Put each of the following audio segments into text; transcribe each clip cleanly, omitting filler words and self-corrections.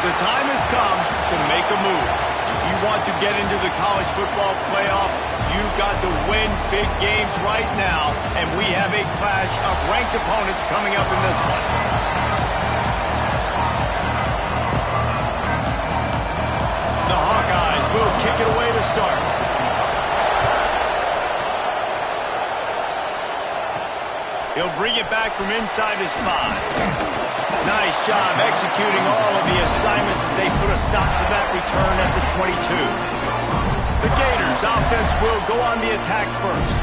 The time has come to make a move. If you want to get into the college football playoff, you've got to win big games right now, and we have a clash of ranked opponents coming up in this one. The Hawkeyes will kick it away to start. He'll bring it back from inside his 5. Nice job executing all of the assignments as they put a stop to that return at the 22. The Gators offense will go on the attack first.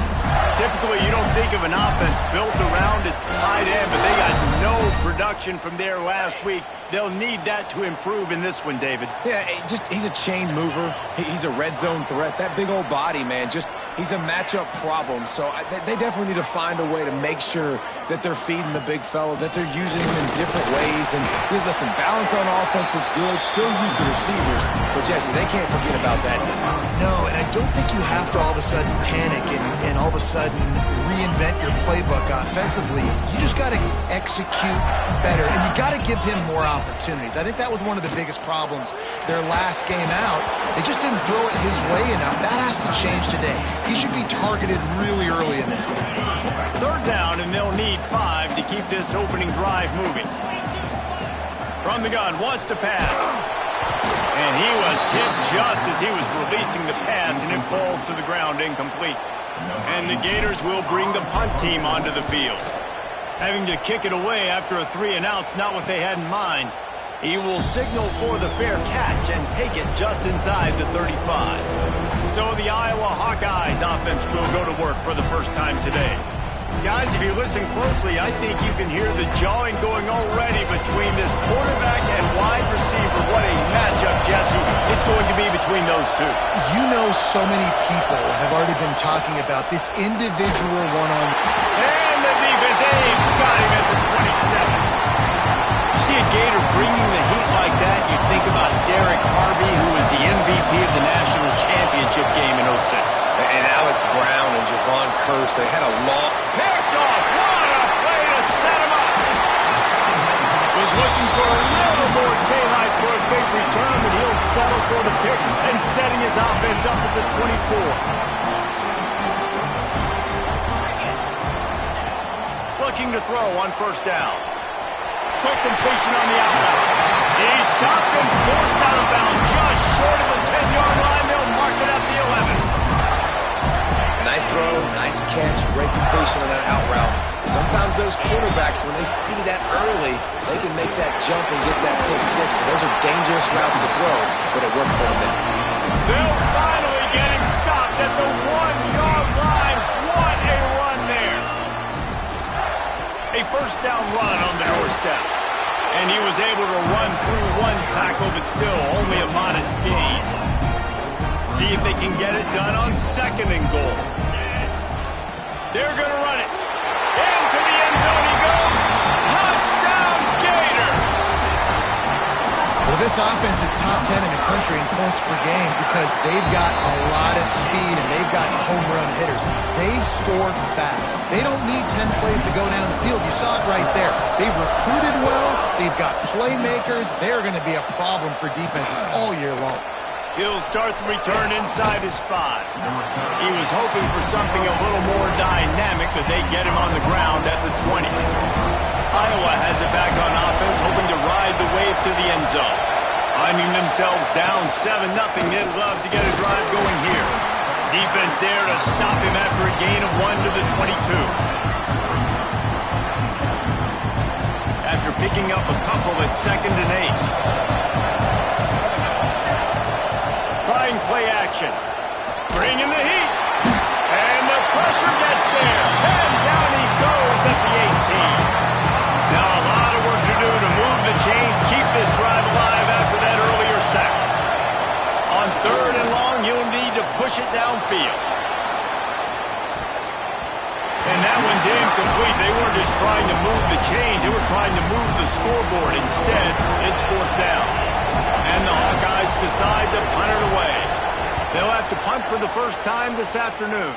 Typically, you don't think of an offense built around its tight end, but they got no production from there last week. They'll need that to improve in this one, David. Yeah, he's a chain mover. He's a red zone threat. That big old body, man, he's a matchup problem. So they definitely need to find a way to make sure that they're feeding the big fella, that they're using him in different ways. And listen, balance on offense is good. Still use the receivers. But, Jesse, they can't forget about that now. No, and I don't think you have to all of a sudden panic and all of a sudden reinvent your playbook offensively. You just got to execute better, and you got to give him more opportunities. I think that was one of the biggest problems their last game out. They just didn't throw it his way enough. That has to change today. He should be targeted really early in this game. Third down, and they'll need 5 to keep this opening drive moving. From the gun, wants to pass. And he was hit just as he was releasing the pass, and it falls to the ground incomplete. And the Gators will bring the punt team onto the field. Having to kick it away after a 3-and-out's not what they had in mind. He will signal for the fair catch and take it just inside the 35. So the Iowa Hawkeyes offense will go to work for the first time today. Guys, if you listen closely, I think you can hear the jawing going already between this quarterback and wide receiver. What a matchup, Jesse, it's going to be between those two. You know, so many people have already been talking about this individual one-on-one. And the defense, got him at the 27. You see a Gator bringing the heat like that, you think about Derek Harvey, who was the MVP of the national championship game in 06. And Alex Brown and Javon Curse, they had a long... Picked off! What a play to set him up! Was looking for a little more daylight for a big return, but he'll settle for the pick and setting his offense up at the 24. Looking to throw on first down. Quick completion on the outlet. He's stopped and forced out of bounds just short of the 10-yard line. They'll mark it at the 11. Nice throw, nice catch, great completion on that out route. Sometimes those quarterbacks, when they see that early, they can make that jump and get that pick 6. So those are dangerous routes to throw, but it worked for them there. They'll finally get him stopped at the 1-yard line. What a run there. A first down run on the doorstep. And he was able to run through one tackle, but still only a modest gain. See if they can get it done on second and goal. They're going to run it. Into the end zone he goes. Touchdown, Gator! Well, this offense is top 10 in the country in points per game because they've got a lot of speed and they've got home run hitters. They score fast. They don't need 10 plays to go down the field. You saw it right there. They've recruited well. They've got playmakers. They're going to be a problem for defenses all year long. He'll start the return inside his 5. He was hoping for something a little more dynamic, but they get him on the ground at the 20. Iowa has it back on offense, hoping to ride the wave to the end zone. Finding themselves down 7-0, they'd love to get a drive going here. Defense there to stop him after a gain of 1 to the 22. After picking up a couple at 2nd and 8. Play action. Bring in the heat. And the pressure gets there. And down he goes at the 18. Now a lot of work to do to move the chains, keep this drive alive after that earlier sack. On 3rd and long, you'll need to push it downfield. And that one's incomplete. They weren't just trying to move the chains. They were trying to move the scoreboard. Instead, it's 4th down. And the Hawkeyes decide to punt it away. They'll have to punt for the first time this afternoon.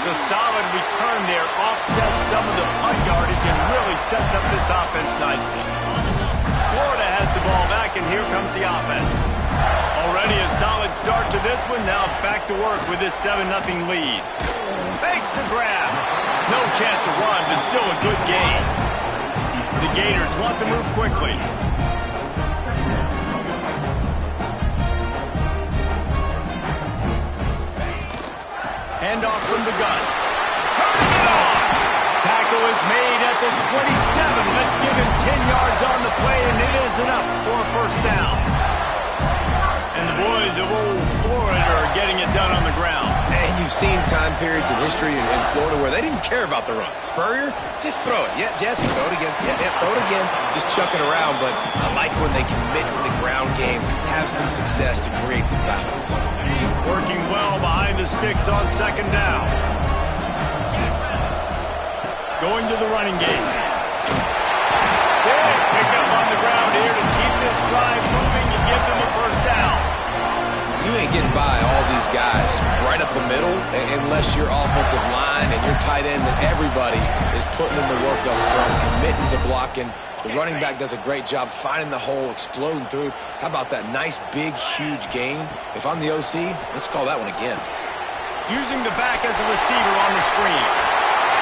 The a solid return there, offsets some of the punt yardage and really sets up this offense nicely. Florida has the ball back, and here comes the offense. Already a solid start to this one. Now back to work with this 7-0 lead. Makes the grab. No chance to run, but still a good gain. The Gators want to move quickly. Handoff from the gun. Turning it on. Tackle is made at the 27. Let's give him 10 yards on the play, and it is enough for a first down. And the boys of old Florida are getting it done on the ground. And you've seen time periods in history in Florida where they didn't care about the run. Spurrier, just throw it. Yeah, Jesse, throw it again. Yeah, throw it again. Just chuck it around. But I like when they commit to the ground game, have some success to create some balance. Working well behind the sticks on second down. Going to the running game. Big pickup on the ground here to keep this drive moving and give them a first down. You ain't getting by all these guys right up the middle unless your offensive line and your tight ends and everybody is putting in the work up front, committing to blocking. The running back does a great job finding the hole, exploding through. How about that nice, big, huge gain? If I'm the OC, let's call that one again. Using the back as a receiver on the screen.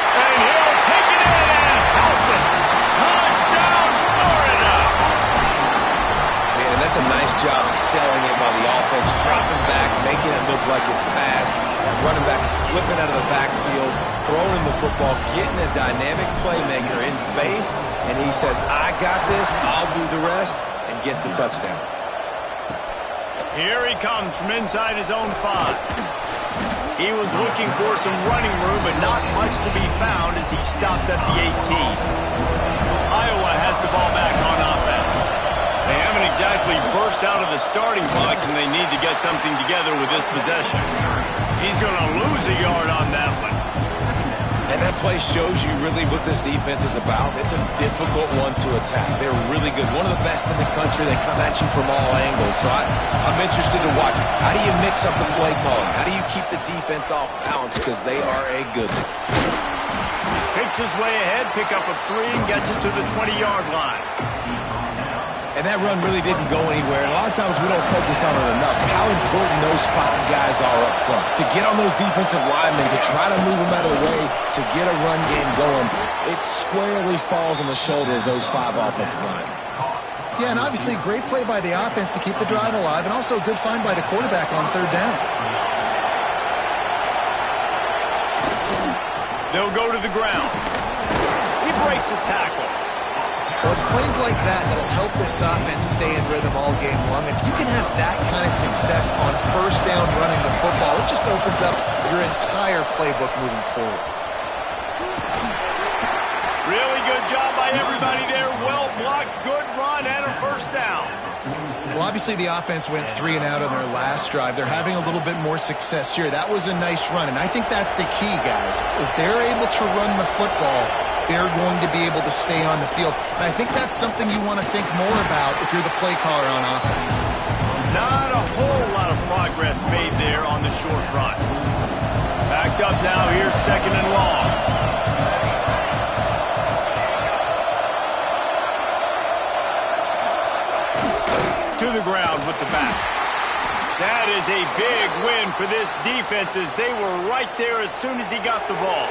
And he'll take it in and house it. Touchdown, Florida! Man, that's a nice job selling it by the offense, dropping back, making it look like it's passed. That running back slipping out of the backfield, throwing the football, getting a dynamic playmaker in space, and he says, I got this, I'll do the rest, and gets the touchdown. Here he comes from inside his own 5. He was looking for some running room, but not much to be found as he stopped at the 18. Iowa has the ball back on offense. They haven't exactly burst out of the starting blocks, and they need to get something together with this possession. He's going to lose a yard on that one. And that play shows you really what this defense is about. It's a difficult one to attack. They're really good. One of the best in the country. They come at you from all angles. So I'm interested to watch. How do you mix up the play calling? How do you keep the defense off balance? Because they are a good one. Picks his way ahead, pick up a 3, and gets it to the 20-yard line. And that run really didn't go anywhere. And a lot of times we don't focus on it enough. How important those 5 guys are up front. To get on those defensive linemen, to try to move them out of the way, to get a run game going, it squarely falls on the shoulder of those 5 offensive linemen. Yeah, and obviously great play by the offense to keep the drive alive, and also a good find by the quarterback on third down. They'll go to the ground. He breaks a tackle. Well, it's plays like that that'll help this offense stay in rhythm all game long. If you can have that kind of success on first down running the football, it just opens up your entire playbook moving forward. Really good job by everybody there. Well blocked, good run, and a first down. Well, obviously the offense went 3 and out on their last drive. They're having a little bit more success here. That was a nice run, and I think that's the key, guys. If they're able to run the football, they're going to be able to stay on the field. And I think that's something you want to think more about if you're the play caller on offense. Not a whole lot of progress made there on the short run. Backed up now, here's second and long. To the ground with the back. That is a big win for this defense as they were right there as soon as he got the ball.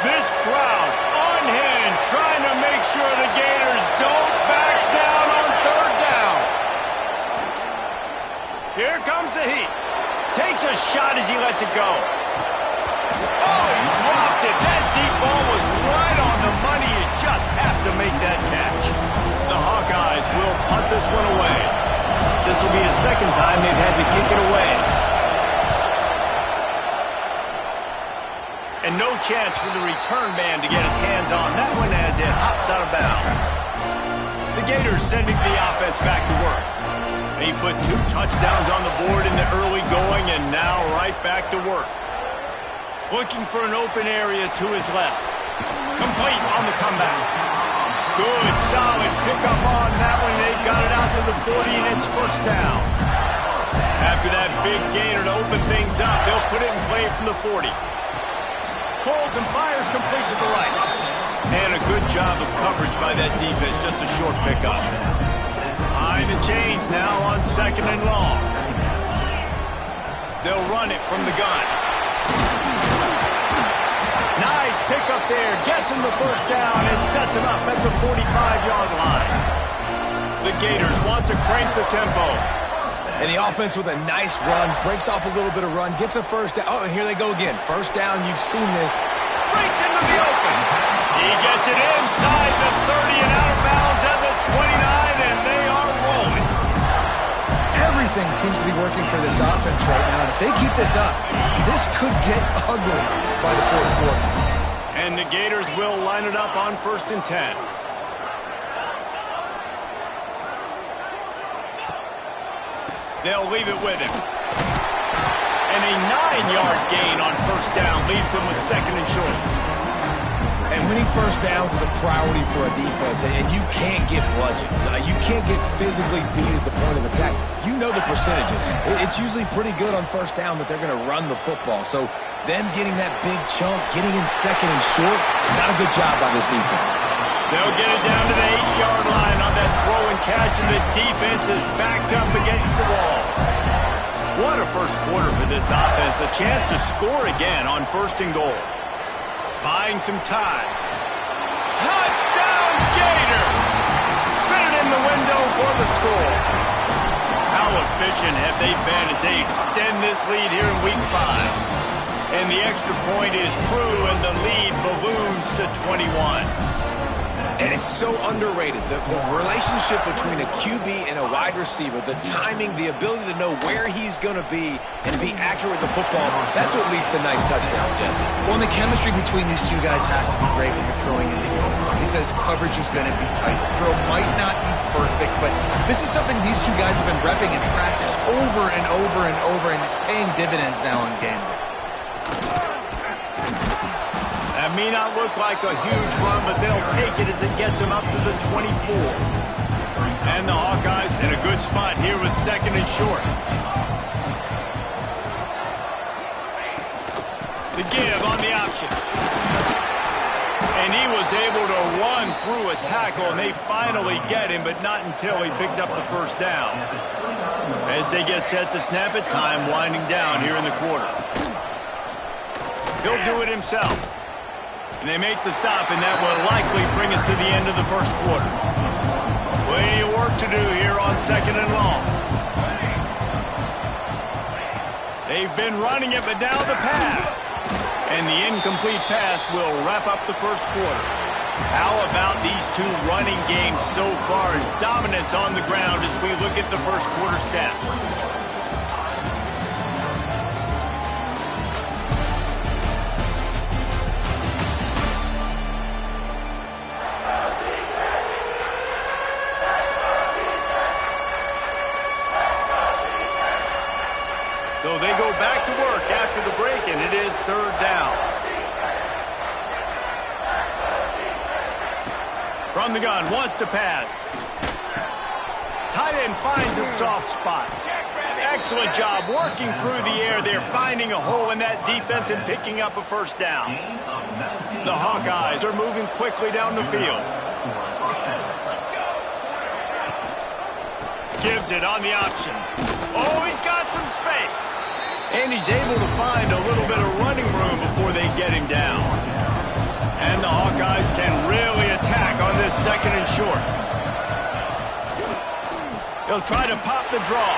This crowd unhinged, trying to make sure the Gators don't back down on third down. Here comes the heat. Takes a shot as he lets it go. Oh, he dropped it. That deep ball was right on the money. You just have to make that catch. The Hawkeyes will punt this one away. This will be the second time they've had to kick it away. And no chance for the return man to get his hands on that one as it hops out of bounds. The Gators sending the offense back to work. He put 2 touchdowns on the board in the early going and now right back to work. Looking for an open area to his left. Complete on the comeback. Good, solid pickup on that one. They've got it out to the 40 and it's first down. After that big gainer to open things up, they'll put it in play from the 40. pulls and fires complete to the right. And a good job of coverage by that defense, just a short pickup. Behind the chains now on 2nd and long. They'll run it from the gun. Nice pickup there, gets him the first down and sets him up at the 45-yard line. The Gators want to crank the tempo. And the offense with a nice run, breaks off a little bit of run, gets a first down. Oh, and here they go again. First down, you've seen this. Breaks into the open. He gets it inside the 30 and out of bounds at the 29, and they are rolling. Everything seems to be working for this offense right now, and if they keep this up, this could get ugly by the 4th quarter. And the Gators will line it up on 1st and 10. They'll leave it with him. And a 9-yard gain on 1st down leaves them with 2nd and short. And winning first downs is a priority for a defense, and you can't get bludgeoned. You can't get physically beat at the point of attack. You know the percentages. It's usually pretty good on 1st down that they're going to run the football. So them getting that big chunk, getting in 2nd and short, not a good job by this defense. They'll get it down to the 8-yard line on that throw and catch, and the defense is backed up against the wall. What a first quarter for this offense. A chance to score again on 1st and goal. Buying some time. Touchdown, Gator! Fit it in the window for the score. How efficient have they been as they extend this lead here in Week 5? And the extra point is true, and the lead balloons to 21. And it's so underrated. The relationship between a QB and a wide receiver, the timing, the ability to know where he's going to be and be accurate with the football, that's what leads to nice touchdowns, Jesse. Well, and the chemistry between these two guys has to be great when you're throwing in the zone because coverage is going to be tight. The throw might not be perfect, but this is something these two guys have been repping in practice over and over and over, and it's paying dividends now in game day. That may not look like a huge run, but they'll take it as it gets them up to the 24. And the Hawkeyes in a good spot here with 2nd and short. The give on the option. And he was able to run through a tackle, and they finally get him, but not until he picks up the first down. As they get set to snap it, time winding down here in the quarter. He'll do it himself. And they make the stop, and that will likely bring us to the end of the first quarter. Plenty of work to do here on 2nd and long. They've been running it, but now the pass. And the incomplete pass will wrap up the first quarter. How about these two running games so far? Dominance on the ground as we look at the first quarter stats. So they go back to work after the break, and it is 3rd down. From the gun, wants to pass. Tight end finds a soft spot. Excellent job working through the air there, finding a hole in that defense and picking up a first down. The Hawkeyes are moving quickly down the field. Gives it on the option. Oh, he's got some space. And he's able to find a little bit of running room before they get him down. And the Hawkeyes can really attack on this 2nd and short. He'll try to pop the draw.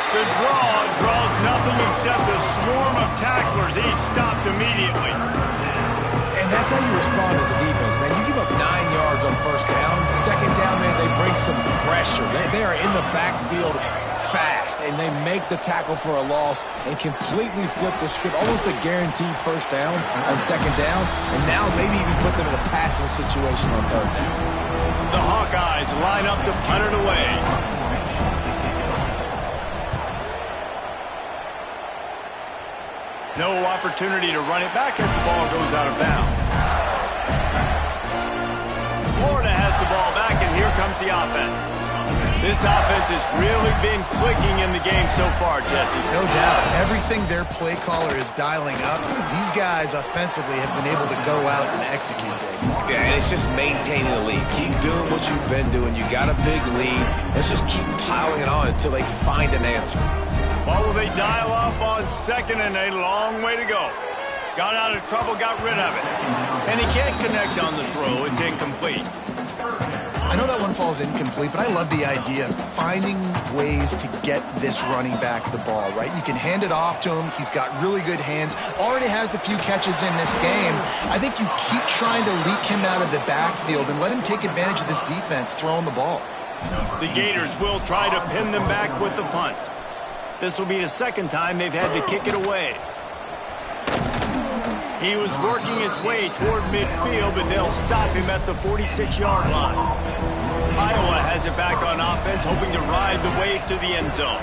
The draw draws nothing except a swarm of tacklers. He's stopped immediately. And that's how you respond as a defense, man. You give up 9 yards on 1st down. 2nd down, man, they bring some pressure. They are in the backfield fast, and they make the tackle for a loss and completely flip the script. Almost a guaranteed first down on 2nd down, and now maybe even put them in a passing situation on 3rd down. The Hawkeyes line up to punt it away. No opportunity to run it back as the ball goes out of bounds. Florida has the ball back, and here comes the offense. This offense has really been clicking in the game so far, Jesse. No doubt. Everything their play caller is dialing up, these guys offensively have been able to go out and execute big. Yeah, and it's just maintaining the lead. Keep doing what you've been doing. You got a big lead. Let's just keep piling it on until they find an answer. What will they dial up on second and a long way to go? Got out of trouble, got rid of it. And he can't connect on the throw. It's incomplete. I know that one falls incomplete, but I love the idea of finding ways to get this running back the ball, right? You can hand it off to him. He's got really good hands. Already has a few catches in this game. I think you keep trying to leak him out of the backfield and let him take advantage of this defense throwing the ball. The Gators will try to pin them back with the punt. This will be the second time they've had to kick it away. He was working his way toward midfield, but they'll stop him at the 46-yard line. Iowa has it back on offense, hoping to ride the wave to the end zone.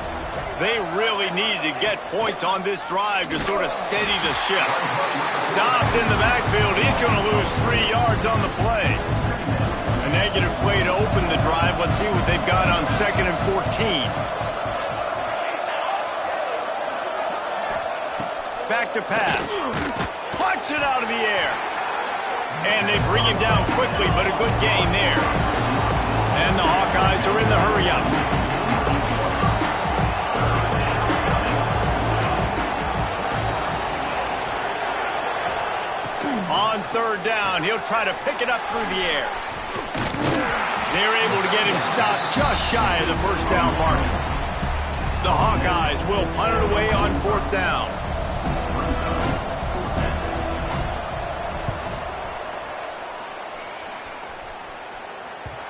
They really needed to get points on this drive to sort of steady the ship. Stopped in the backfield. He's going to lose 3 yards on the play. A negative play to open the drive. Let's see what they've got on 2nd and 14. Back to pass. Plucks it out of the air. And they bring him down quickly, but a good gain there. And the Hawkeyes are in the hurry-up. On 3rd down, he'll try to pick it up through the air. They're able to get him stopped just shy of the 1st down mark. The Hawkeyes will punt it away on 4th down.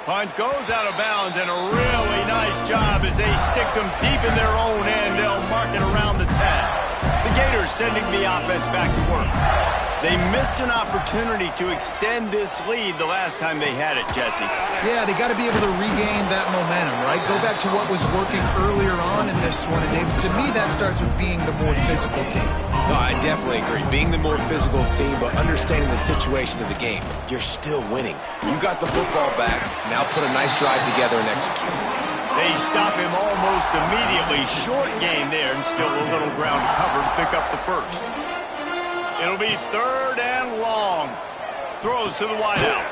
Punt goes out of bounds, and a really nice job as they stick them deep in their own end. They'll mark it around the 10. The Gators sending the offense back to work. They missed an opportunity to extend this lead the last time they had it, Jesse. Yeah, they got to be able to regain that momentum, right? Go back to what was working earlier on in this one. And David, to me, that starts with being the more physical team. No, I definitely agree. Being the more physical team, but understanding the situation of the game. You're still winning. You got the football back. Now put a nice drive together and execute. They stop him almost immediately. Short gain there, and still a little ground to cover to pick up the first. It'll be 3rd and long. Throws to the wideout.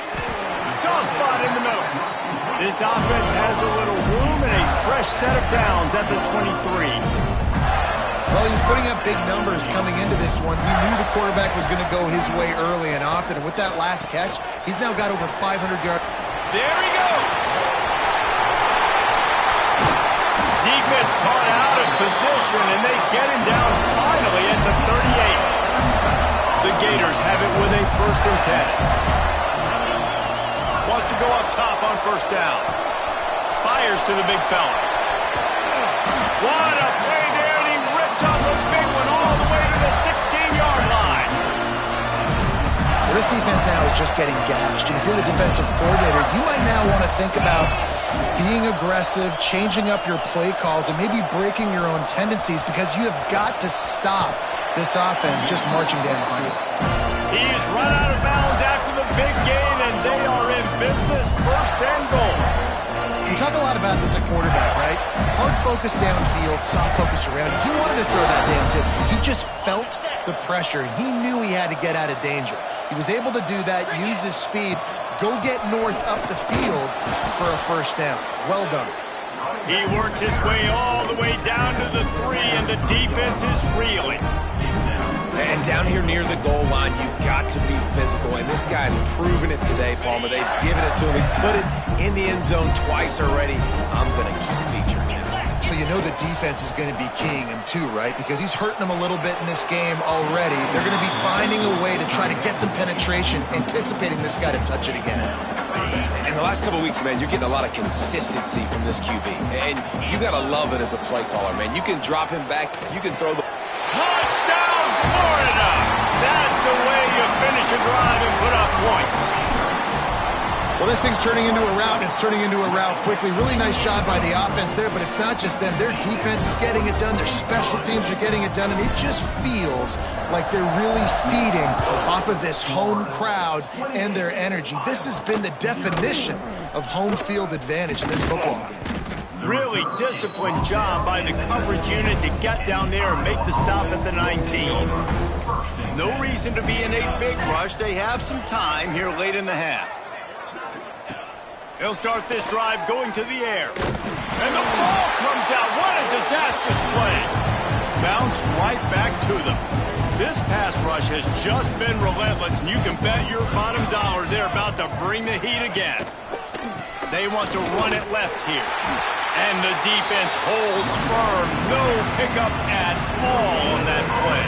Soft spot in the middle. This offense has a little room and a fresh set of downs at the 23. Well, he was putting up big numbers coming into this one. We knew the quarterback was going to go his way early and often. And with that last catch, he's now got over 500 yards. There he goes. Defense caught out of position, and they get him down finally at the 38. The Gators have it with a 1st and 10. Wants to go up top on 1st down. Fires to the big fella. What a play there, and he rips off a big one all the way to the 16-yard line. Well, this defense now is just getting gashed. And if you're the defensive coordinator, you might now want to think about being aggressive, changing up your play calls, and maybe breaking your own tendencies, because you have got to stop this offense just marching down the field. He's run out of bounds after the big gain, and they are in business. 1st and goal. We talk a lot about this at quarterback, right? Hard focus downfield, soft focus around. He wanted to throw that downfield. He just felt the pressure. He knew he had to get out of danger. He was able to do that, use his speed, go get north up the field for a 1st down. Well done. He works his way all the way down to the 3, and the defense is reeling. And down here near the goal line, you've got to be physical. And this guy's proven it today, Palmer. They've given it to him. He's put it in the end zone twice already. I'm going to keep featuring him. So you know the defense is going to be keying him too, right? Because he's hurting them a little bit in this game already. They're going to be finding a way to try to get some penetration, anticipating this guy to touch it again. In the last couple of weeks, man, you're getting a lot of consistency from this QB. And you got to love it as a play caller, man. You can drop him back. You can throw the... Touchdown, Florida! That's the way you finish a drive and put up points. Well, this thing's turning into a rout, and it's turning into a rout quickly. Really nice job by the offense there, but it's not just them. Their defense is getting it done. Their special teams are getting it done, and it just feels like they're really feeding off of this home crowd and their energy. This has been the definition of home field advantage in this football game. Really disciplined job by the coverage unit to get down there and make the stop at the 19. No reason to be in a big rush. They have some time here late in the half. They'll start this drive going to the air. And the ball comes out. What a disastrous play. Bounced right back to them. This pass rush has just been relentless, and you can bet your bottom dollar they're about to bring the heat again. They want to run it left here. And the defense holds firm. No pickup at all on that play.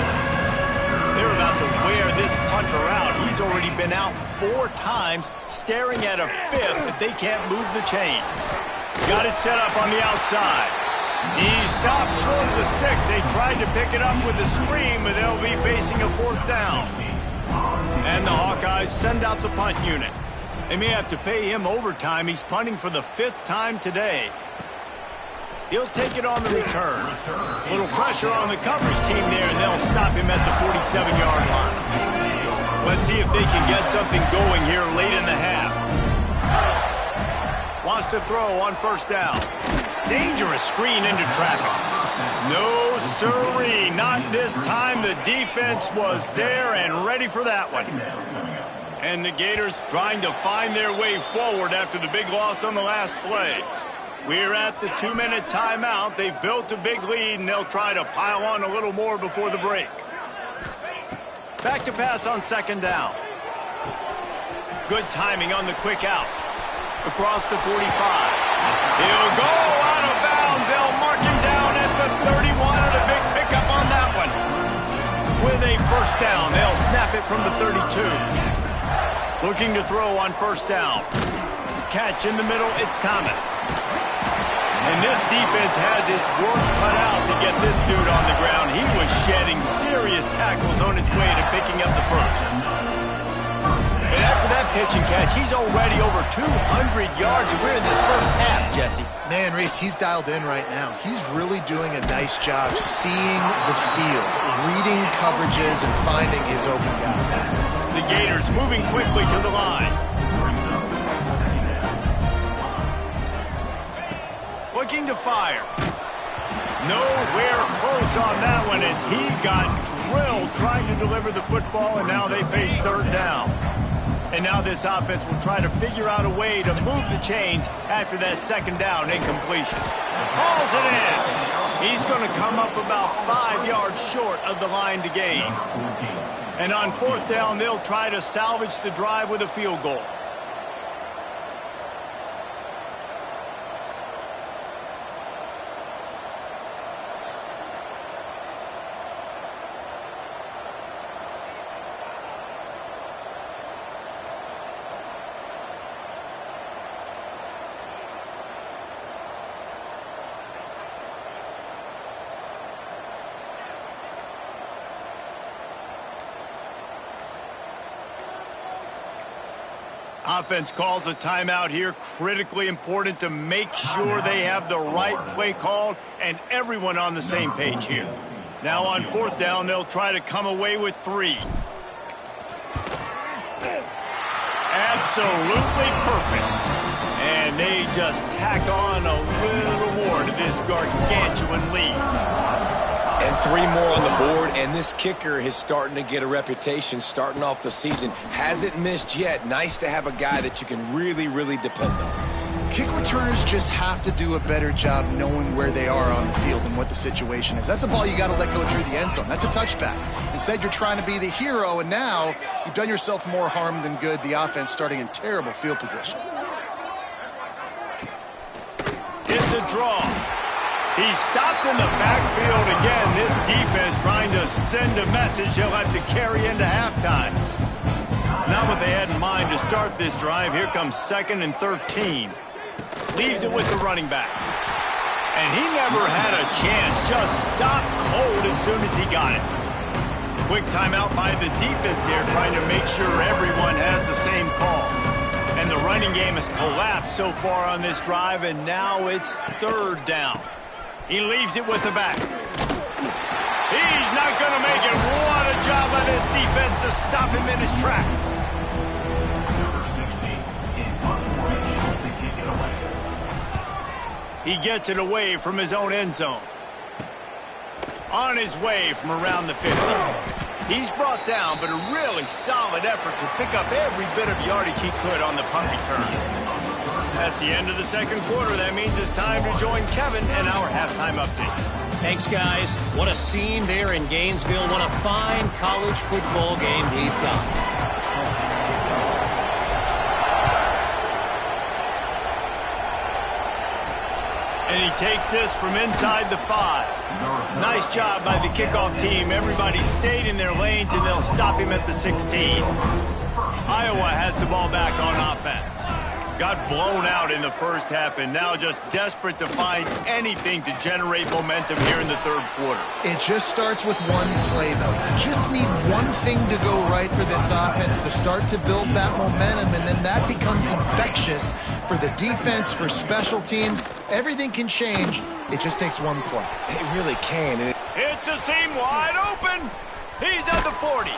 They're about to wear this punter out. He's already been out 4 times, staring at a 5th if they can't move the chains. Got it set up on the outside. He stopped short of the sticks. They tried to pick it up with a screen, but they'll be facing a 4th down. And the Hawkeyes send out the punt unit. They may have to pay him overtime. He's punting for the 5th time today. He'll take it on the return. A little pressure on the coverage team there, and they'll stop him at the 47-yard line. Let's see if they can get something going here late in the half. Wants to throw on 1st down. Dangerous screen into traffic. No sirree, not this time. The defense was there and ready for that one. And the Gators trying to find their way forward after the big loss on the last play. We're at the 2-minute timeout. They've built a big lead, and they'll try to pile on a little more before the break. Back to pass on 2nd down. Good timing on the quick out. Across the 45. He'll go out of bounds. They'll mark him down at the 31, and a big pickup on that one. With a 1st down, they'll snap it from the 32. Looking to throw on 1st down. Catch in the middle, it's Thomas. And this defense has its work cut out to get this dude on the ground. He was shedding serious tackles on his way to picking up the 1st. And after that pitch and catch, he's already over 200 yards. We're in the 1st half, Jesse. Man, Reese, he's dialed in right now. He's really doing a nice job seeing the field, reading coverages, and finding his open guy. The Gators moving quickly to the line. Looking to fire. Nowhere close on that one as he got drilled trying to deliver the football, and now they face 3rd down. And now this offense will try to figure out a way to move the chains after that 2nd down incompletion. Hauls it in. He's going to come up about 5 yards short of the line to gain. And on 4th down, they'll try to salvage the drive with a field goal. Offense calls a timeout here. Critically important to make sure they have the right play called and everyone on the same page here. Now on 4th down, they'll try to come away with 3. Absolutely perfect. And they just tack on a little more to this gargantuan lead. And 3 more on the board, and this kicker is starting to get a reputation starting off the season. Hasn't missed yet. Nice to have a guy that you can really, really depend on. Kick returners just have to do a better job knowing where they are on the field and what the situation is. That's a ball you got to let go through the end zone. That's a touchback. Instead, you're trying to be the hero, and now you've done yourself more harm than good. The offense starting in terrible field position. It's a draw. He's stopped in the backfield again. This defense trying to send a message he'll have to carry into halftime. Not what they had in mind to start this drive. Here comes 2nd and 13. Leaves it with the running back. And he never had a chance. Just stopped cold as soon as he got it. Quick timeout by the defense there, trying to make sure everyone has the same call. And the running game has collapsed so far on this drive, and now it's 3rd down. He leaves it with the back. He's not going to make it. What a job by this defense to stop him in his tracks. He gets it away from his own end zone. On his way from around the 50. He's brought down, but a really solid effort to pick up every bit of yardage he could on the punt return. That's the end of the second quarter. That means it's time to join Kevin and our halftime update. Thanks, guys. What a scene there in Gainesville. What a fine college football game we've got. And he takes this from inside the 5. Nice job by the kickoff team. Everybody stayed in their lanes, and they'll stop him at the 16. Iowa has the ball back on offense. Got blown out in the first half, and now just desperate to find anything to generate momentum here in the third quarter. It just starts with one play, though. You just need one thing to go right for this offense to start to build that momentum, and then that becomes infectious for the defense, for special teams. Everything can change. It just takes one play. It really can. It's a seam wide open. He's at the 40.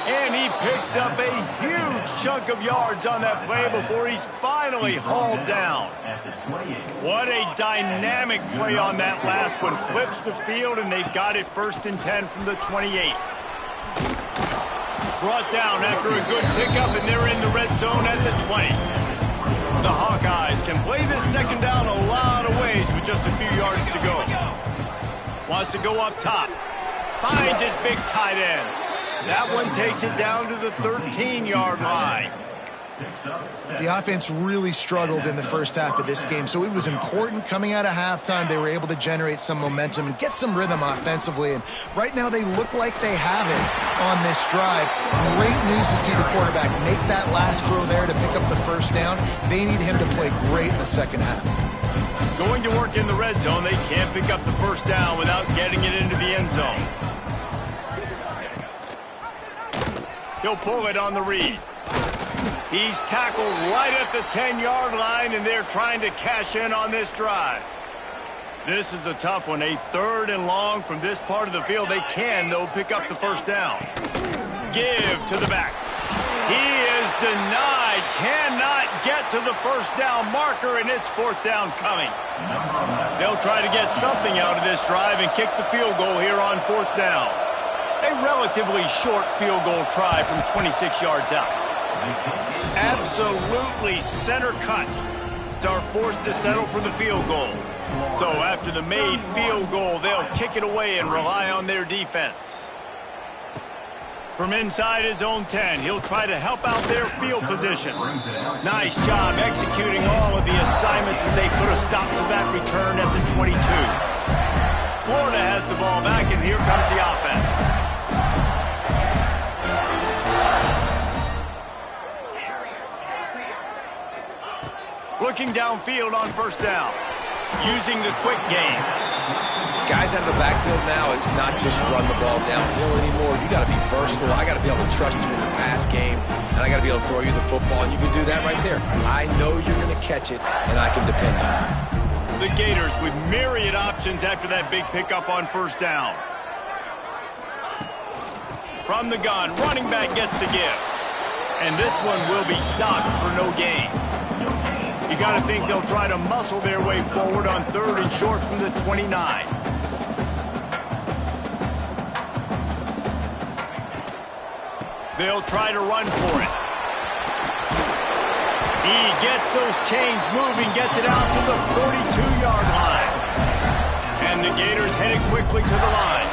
And he picks up a huge chunk of yards on that play before he's finally hauled down. What a dynamic play on that last one. Flips the field, and they've got it 1st and 10 from the 28. Brought down after a good pickup, and they're in the red zone at the 20. The Hawkeyes can play this second down a lot of ways with just a few yards to go. Wants to go up top. Finds his big tight end. That one takes it down to the 13-yard line. The offense really struggled in the first half of this game, so it was important coming out of halftime. They were able to generate some momentum and get some rhythm offensively, and right now they look like they have it on this drive. Great news to see the quarterback make that last throw there to pick up the first down. They need him to play great in the second half. Going to work in the red zone, they can't pick up the first down without getting it into the end zone. He'll pull it on the read. He's tackled right at the 10-yard line, and they're trying to cash in on this drive. This is a tough one. A 3rd and long from this part of the field. They can, though, pick up the first down. Give to the back. He is denied. Cannot get to the first down marker, and it's 4th down coming. They'll try to get something out of this drive and kick the field goal here on 4th down. A relatively short field goal try from 26 yards out. Absolutely center cut. Are forced to settle for the field goal. So after the made field goal, they'll kick it away and rely on their defense. From inside his own 10, he'll try to help out their field position. Nice job executing all of the assignments as they put a stop to that return at the 22. Florida has the ball back, and here comes the offense. Looking downfield on first down. Using the quick game. Guys out of the backfield now, it's not just run the ball downhill anymore. You got to be versatile. I got to be able to trust you in the pass game, and I got to be able to throw you the football, and you can do that right there. I know you're going to catch it, and I can depend on it. The Gators with myriad options after that big pickup on first down. From the gun, running back gets the give. And this one will be stopped for no gain. You got to think they'll try to muscle their way forward on 3rd and short from the 29. They'll try to run for it. He gets those chains moving, gets it out to the 42-yard line. And the Gators headed quickly to the line.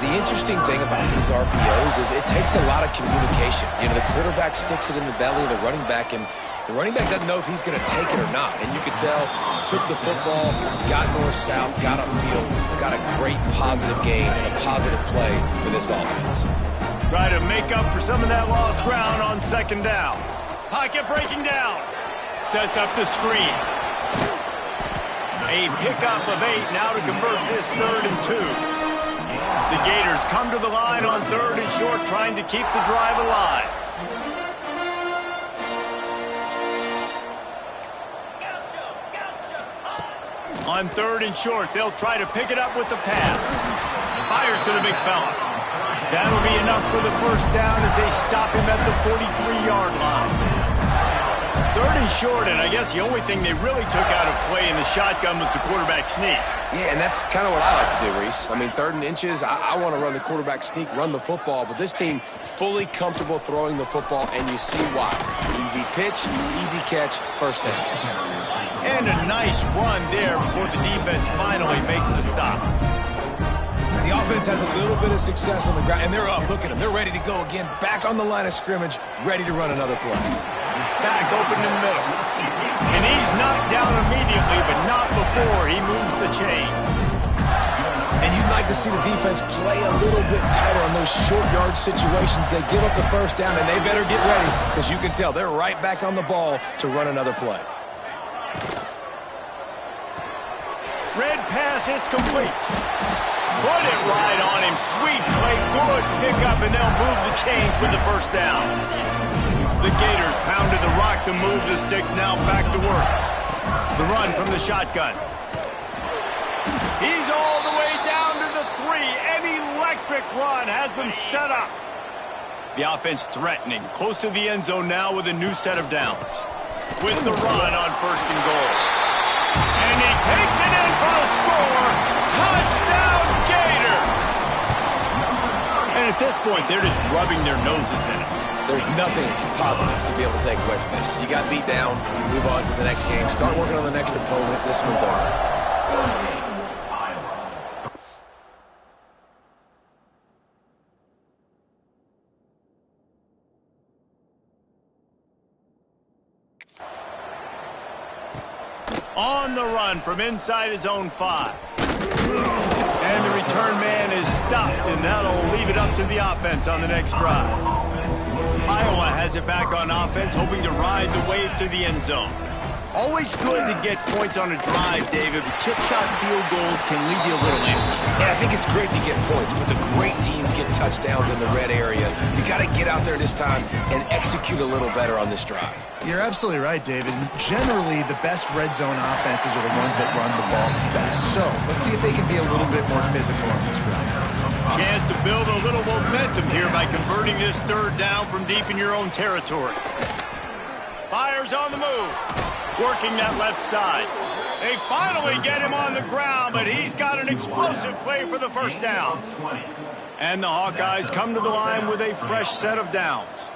The interesting thing about these RPOs is it takes a lot of communication. You know, the quarterback sticks it in the belly of the running back, and the running back doesn't know if he's going to take it or not. And you could tell, took the football, got north-south, got upfield, got a great positive gain and a positive play for this offense. Try to make up for some of that lost ground on second down. Pocket breaking down. Sets up the screen. A pickup of 8 now to convert this 3rd and 2. The Gators come to the line on 3rd and short, trying to keep the drive alive. On 3rd and short, they'll try to pick it up with the pass. Fires to the big fella. That'll be enough for the first down as they stop him at the 43-yard line. 3rd and short, and I guess the only thing they really took out of play in the shotgun was the quarterback sneak. Yeah, and that's kind of what I like to do, Reese. I mean, 3rd and inches, I want to run the quarterback sneak, run the football, but this team fully comfortable throwing the football, and you see why. Easy pitch, easy catch, first down. And a nice run there before the defense finally makes the stop. The offense has a little bit of success on the ground, and they're up. Look at them. They're ready to go again. Back on the line of scrimmage, ready to run another play. Back open in the middle. And he's knocked down immediately, but not before he moves the chains. And you'd like to see the defense play a little bit tighter on those short yard situations. They give up the first down, and they better get ready, because you can tell they're right back on the ball to run another play. Red pass, it's complete. Put it right on him. Sweet play, good pickup, and they'll move the chains with the first down. The Gators pounded the rock to move the sticks, now back to work. The run from the shotgun. He's all the way down to the 3. An electric run has them set up. The offense threatening, close to the end zone now with a new set of downs. With the run on 1st and goal. And he takes it in for a score. Touchdown, Gator! And at this point, they're just rubbing their noses in it. There's nothing positive to be able to take away from this. You got beat down, you move on to the next game, start working on the next opponent. This one's over. On the run from inside his own 5. And the return man is stopped, and that'll leave it up to the offense on the next drive. Iowa has it back on offense, hoping to ride the wave to the end zone. Always good to get points on a drive, David, but chip shot field goals can leave you a little empty. Yeah, I think it's great to get points, but the great teams get touchdowns in the red area. You got to get out there this time and execute a little better on this drive. You're absolutely right, David. Generally, the best red zone offenses are the ones that run the ball best. So let's see if they can be a little bit more physical on this drive. Chance to build a little momentum here by converting this 3rd down from deep in your own territory. Fires on the move. Working that left side. They finally get him on the ground, but he's got an explosive play for the first down. And the Hawkeyes come to the line with a fresh set of downs.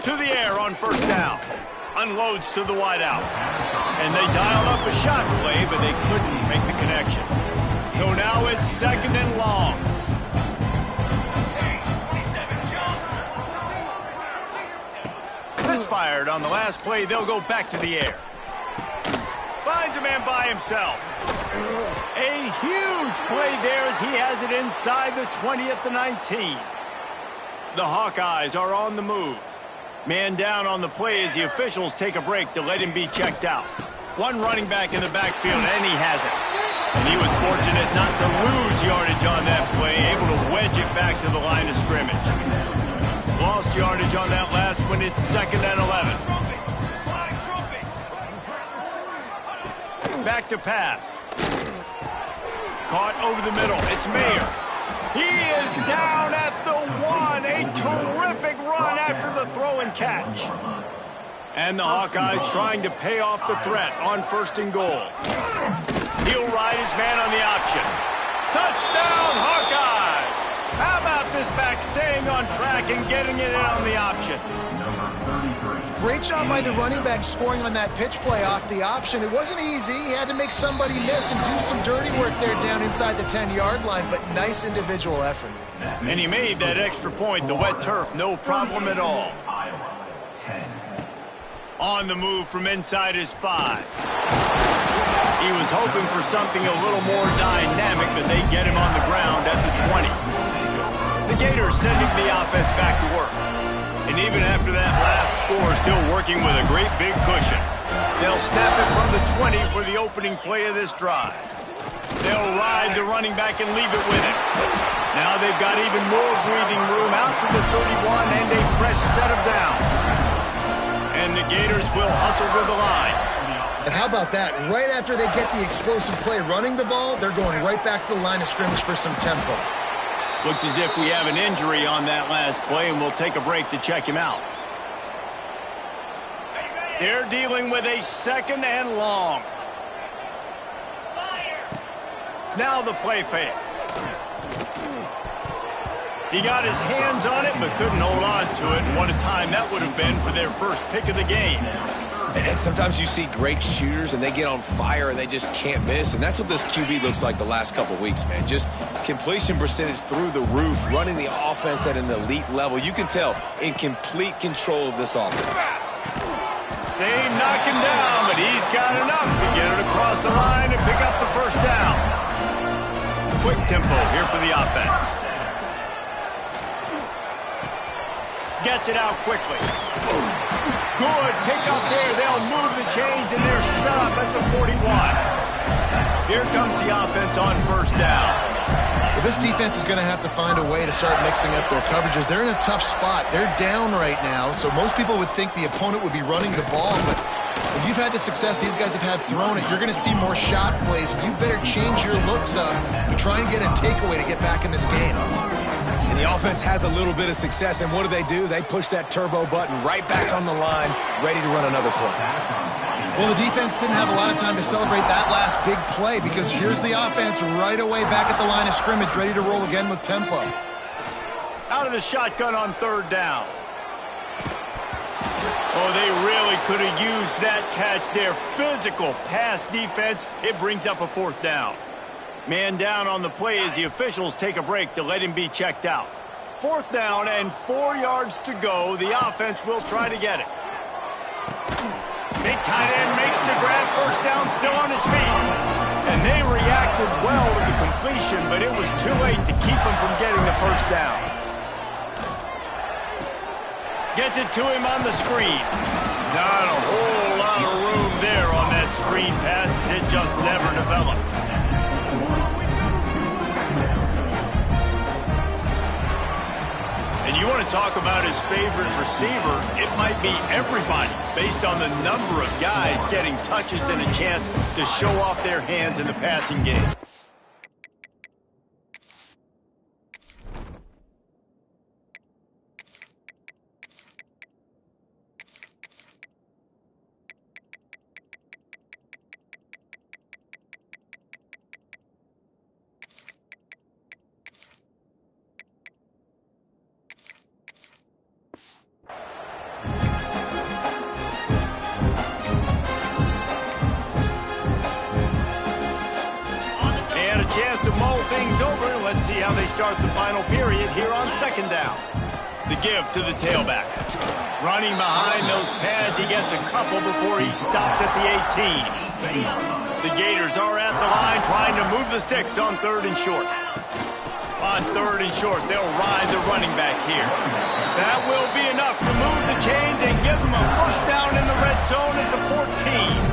To the air on 1st down. Unloads to the wideout. And they dialed up a shot play, but they couldn't make the connection. So now it's 2nd and long. Misfired on the last play. They'll go back to the air. Finds a man by himself. A huge play there as he has it inside the 20 at the 19. The Hawkeyes are on the move. Man down on the play as the officials take a break to let him be checked out. One running back in the backfield, and he has it. And he was fortunate not to lose yardage on that play, able to wedge it back to the line of scrimmage. Lost yardage on that last one. It's 2nd and 11. Back to pass. Caught over the middle. It's Mayer. He is down at the 1. A terrific run after the throw and catch. And the Hawkeyes trying to pay off the threat on 1st and goal. He'll ride his man on the option. Touchdown, Hawkeyes! How about this back staying on track and getting it in on the option? Great job by the running back scoring on that pitch play off the option. It wasn't easy. He had to make somebody miss and do some dirty work there down inside the 10-yard line, but nice individual effort. And he made that extra point. The wet turf, no problem at all. On the move from inside his 5. He was hoping for something a little more dynamic, but they get him on the ground at the 20. The Gators sending the offense back to work. And even after that last score, still working with a great big cushion. They'll snap it from the 20 for the opening play of this drive. They'll ride the running back and leave it with him. Now they've got even more breathing room out to the 31 and a fresh set of downs. And the Gators will hustle to the line. And how about that? Right after they get the explosive play running the ball, they're going right back to the line of scrimmage for some tempo. Looks as if we have an injury on that last play, and we'll take a break to check him out. They're dealing with a 2nd and long. Now the play fake. He got his hands on it but couldn't hold on to it. And what a time that would have been for their first pick of the game. And sometimes you see great shooters and they get on fire and they just can't miss. And that's what this QB looks like the last couple weeks, man. Just completion percentage through the roof, running the offense at an elite level. You can tell in complete control of this offense. They knock him down, but he's got enough to get it across the line and pick up the first down. Quick tempo here for the offense. Gets it out quickly. Good pick up there. They'll move the chains, and they're set up at the 41. Here comes the offense on first down. Well, this defense is going to have to find a way to start mixing up their coverages. They're in a tough spot. They're down right now, so most people would think the opponent would be running the ball, but when you've had the success these guys have had throwing it, you're going to see more shot plays. You better change your looks up to try and get a takeaway to get back in this game. And the offense has a little bit of success, and what do? They push that turbo button right back on the line, ready to run another play. Well, the defense didn't have a lot of time to celebrate that last big play because here's the offense right away back at the line of scrimmage, ready to roll again with tempo. Out of the shotgun on 3rd down. Oh, they really could have used that catch there. Physical pass defense. It brings up a 4th down. Man down on the play as the officials take a break to let him be checked out. 4th down and 4 yards to go. The offense will try to get it. Big tight end makes the grab. First down, still on his feet. And they reacted well to the completion, but it was too late to keep him from getting the first down. Gets it to him on the screen. Not a whole lot of room there on that screen pass as it just never developed. And you want to talk about his favorite receiver, it might be everybody based on the number of guys getting touches and a chance to show off their hands in the passing game. Chance to mull things over. Let's see how they start the final period here on 2nd down. The give to the tailback. Running behind those pads, he gets a couple before he's stopped at the 18. The Gators are at the line trying to move the sticks on 3rd and short. On 3rd and short, they'll ride the running back here. That will be enough to move the chains and give them a first down in the red zone at the 14.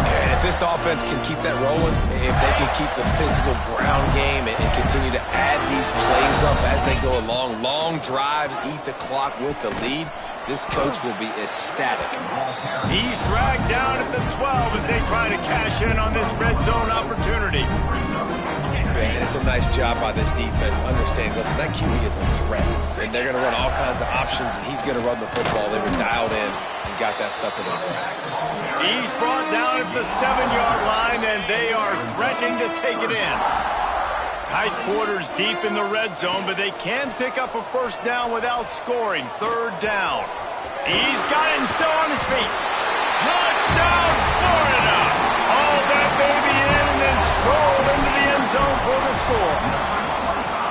And if this offense can keep that rolling, if they can keep the physical ground game and continue to add these plays up as they go along, long drives, eat the clock with the lead, this coach will be ecstatic. He's dragged down at the 12 as they try to cash in on this red zone opportunity. And it's a nice job by this defense understanding, listen, that QB is a threat. And they're going to run all kinds of options, and he's going to run the football. They were dialed in and got that sucker in. He's brought down at the 7-yard line, and they are threatening to take it in. Tight quarters deep in the red zone, but they can pick up a first down without scoring. 3rd down. He's got it and still on his feet. Touchdown, Florida! Hauled that baby in and then strolled into the end zone for the score.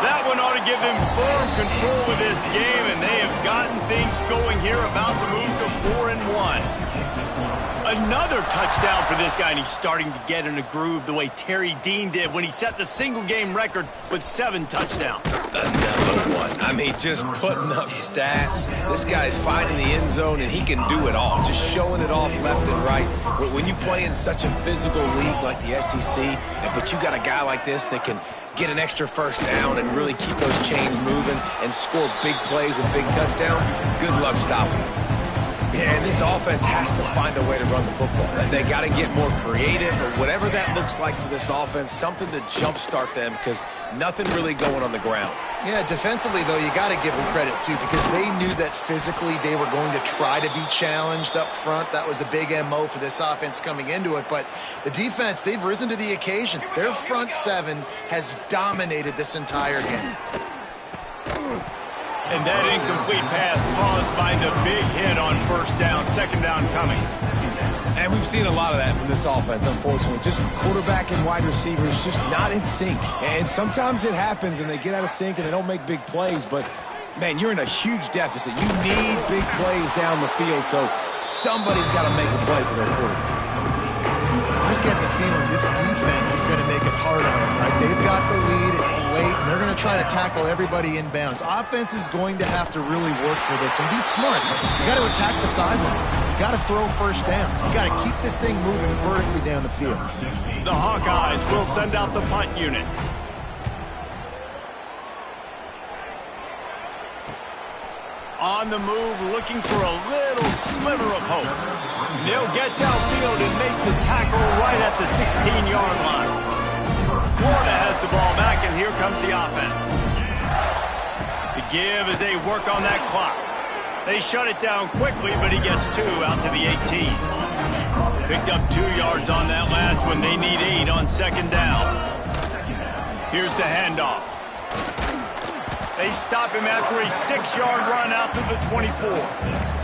That one ought to give them firm control of this game, and they have gotten things going here, about to move to 4-1. Another touchdown for this guy, and he's starting to get in a groove the way Terry Dean did when he set the single-game record with 7 touchdowns. Another one. I mean, just putting up stats. This guy's finding the end zone, and he can do it all. Just showing it off left and right. When you play in such a physical league like the SEC, but you got a guy like this that can get an extra first down and really keep those chains moving and score big plays and big touchdowns, good luck stopping him. Yeah, and this offense has to find a way to run the football. They got to get more creative, or whatever that looks like for this offense, something to jumpstart them, because nothing really going on the ground. Yeah, defensively, though, you got to give them credit, too, because they knew that physically they were going to try to be challenged up front. That was a big MO for this offense coming into it. But the defense, they've risen to the occasion. Their front seven has dominated this entire game. And that incomplete pass caused by the big hit on first down, second down coming. And we've seen a lot of that from this offense, unfortunately. Just quarterback and wide receivers just not in sync. And sometimes it happens and they get out of sync and they don't make big plays. But, man, you're in a huge deficit. You need big plays down the field, so somebody's got to make a play for their quarterback. I just get the feeling this defense is going to make it hard on them, right? They've got the lead, it's late, and they're going to try to tackle everybody in bounds. Offense is going to have to really work for this and be smart. You got to attack the sidelines. You got to throw first downs. You got to keep this thing moving vertically down the field. The Hawkeyes will send out the punt unit. On the move, looking for a little sliver of hope. They'll get downfield and make the tackle right at the 16-yard line. Florida has the ball back, and here comes the offense. The give as they work on that clock. They shut it down quickly, but he gets 2 out to the 18. Picked up 2 yards on that last one. They need 8 on second down. Here's the handoff. They stop him after a 6-yard run out to the 24.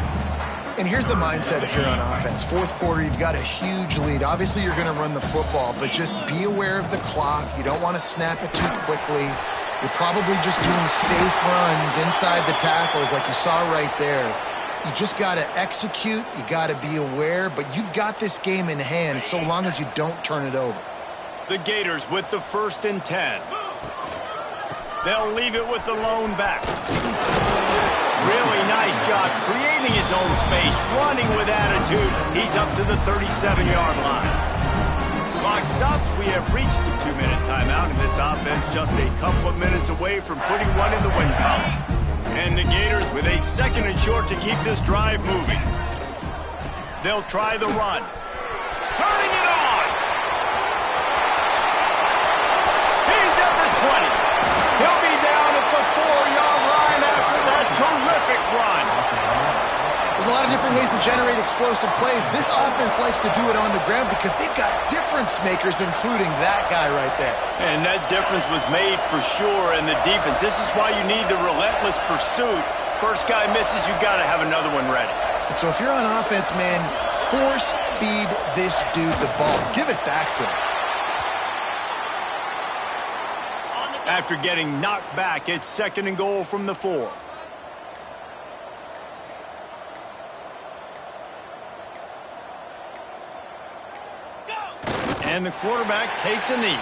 And here's the mindset if you're on offense. Fourth quarter, you've got a huge lead. Obviously, you're going to run the football, but just be aware of the clock. You don't want to snap it too quickly. You're probably just doing safe runs inside the tackles like you saw right there. You just got to execute. You got to be aware, but you've got this game in hand so long as you don't turn it over. The Gators with the 1st and 10. They'll leave it with the lone back. Really nice job creating his own space, running with attitude. He's up to the 37-yard line. Clock stops. We have reached the 2-minute timeout, and this offense just a couple of minutes away from putting one in the win column. And the Gators with a 2nd and short to keep this drive moving. They'll try the run. Turning it on! He's at the 20. He'll be down at the 4-yard line after that terrific run. There's a lot of different ways to generate explosive plays. This offense likes to do it on the ground because they've got difference makers, including that guy right there. And that difference was made for sure in the defense. This is why you need the relentless pursuit. First guy misses, you got to have another one ready. And so if you're on offense, man, force feed this dude the ball. Give it back to him. After getting knocked back, it's 2nd and goal from the 4. And the quarterback takes a knee.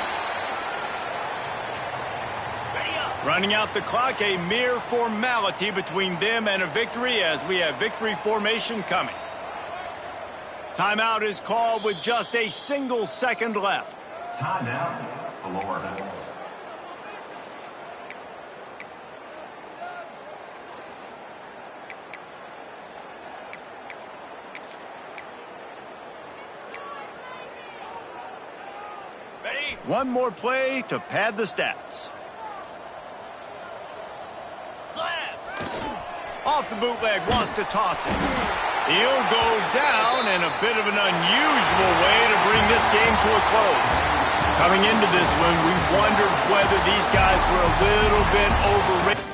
Running out the clock, a mere formality between them and a victory as we have victory formation coming. Timeout is called with just a single second left. Timeout, Florida. One more play to pad the stats. Off the bootleg, wants to toss it. He'll go down in a bit of an unusual way to bring this game to a close. Coming into this one, we wondered whether these guys were a little bit overrated.